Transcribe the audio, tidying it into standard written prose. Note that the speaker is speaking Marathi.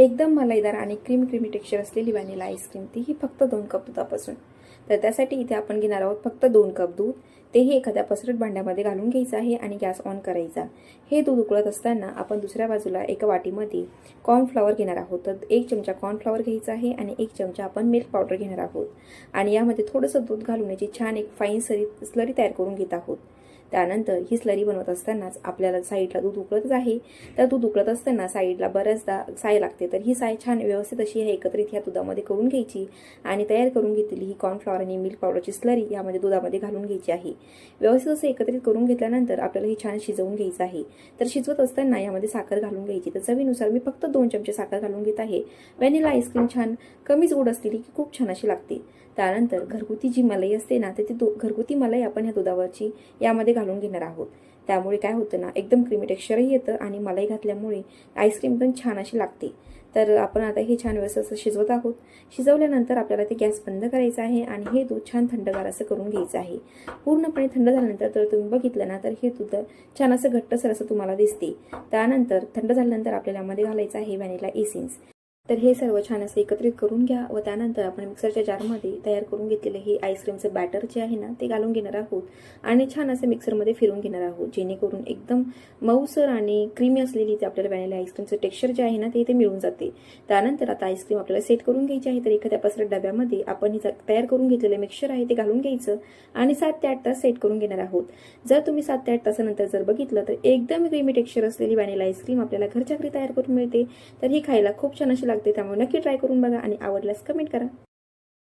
एकदम मलाईदार आणि क्रीमी टेक्स्चर असलेली व्हॅनिला आईस्क्रीम, तीही फक्त 2 कप दुधापासून. तर त्यासाठी इथे आपण घेणार आहोत फक्त 2 कप दूध. तेही एखाद्या पसरट भांड्यामध्ये घालून घ्यायचं आहे आणि गॅस ऑन करायचा. हे दूध उकळत असताना आपण दुसऱ्या बाजूला एका वाटीमध्ये कॉर्नफ्लॉवर घेणार आहोत. तर 1 चमचा कॉर्नफ्लॉवर घ्यायचा आहे आणि 1 चमचा आपण मिल्क पावडर घेणार आहोत आणि यामध्ये थोडंसं दूध घालून याची छान एक फाईन स्लरी तयार करून घेत आहोत. त्यानंतर ही स्लरी बनवत असतानाच आपल्याला साईडला दूध उकळतच आहे. तर दूध उकळत असताना साईडला बऱ्याचदा साय लागते. तर ही साय छान व्यवस्थित अशी एकत्रित ह्या दुधामध्ये करून घ्यायची आणि तयार करून घेतलेली ही कॉर्नफ्लॉवर आणि मिल्क पावडरची स्लरी यामध्ये दुधामध्ये घालून घ्यायची आहे. व्यवस्थित असं एकत्रित करून घेतल्यानंतर आपल्याला ही छान शिजवून घ्यायचं आहे. तर शिजवत असताना यामध्ये साखर घालून घ्यायची. तर चवीनुसार मी फक्त 2 चमचे साखर घालून घेत आहे. व्हॅनिला आईस्क्रीम छान कमीच गोड असलेली की खूप छान अशी लागते. त्यानंतर घरगुती जी मलाई असते ना, तर ती घरगुती मलाई आपण ह्या दुधावरची यामध्ये घालून घेणार आहोत. त्यामुळे काय होतं ना, एकदम क्रीमी टेक्स्चरही येतं आणि मलाई घातल्यामुळे आईस्क्रीम पण छान अशी लागते. तर आपण आता हे छान व्यवस्थित असं शिजवत आहोत. शिजवल्यानंतर आपल्याला ते गॅस बंद करायचं आहे आणि हे दूध छान थंडगार असं करून घ्यायचं आहे. पूर्णपणे थंड झाल्यानंतर तर तुम्ही बघितलं ना, तर हे दूध छान असं घट्टसर असं तुम्हाला दिसते. त्यानंतर थंड झाल्यानंतर आपल्याला यामध्ये घालायचं आहे व्हॅनिला एसेन्स. तर हे सर्व छान असं एकत्रित करून घ्या व त्यानंतर आपण मिक्सरच्या जारमध्ये तयार करून घेतलेले हे आईस्क्रीमचं बॅटर जे आहे ना, ते घालून घेणार आहोत आणि छान असं मिक्सरमध्ये फिरवून घेणार आहोत, जेणेकरून एकदम मऊसर आणि क्रीमी असलेली ते आपल्याला व्हॅनिला आईस्क्रीमचं टेक्स्चर जे आहे ना, ते इथे मिळून जाते. त्यानंतर आता आईस्क्रीम आपल्याला सेट करून घ्यायची आहे. तर एखाद्या पसरट डब्यामध्ये आपण हे तयार करून घेतलेलं मिक्सचर आहे ते घालून घ्यायचं आणि 7 ते 8 तास सेट करून घेणार आहोत. जर तुम्ही 7 ते 8 तासानंतर जर बघितलं तर एकदम क्रीमी टेक्स्चर असलेली व्हॅनिला आईस्क्रीम आपल्याला घरच्या घरी तयार करून मिळते. तर ही खायला खूप छान अशी लागते. त्यामुळे नक्की ट्राय करून बघा आणि आवडल्यास कमेंट करा.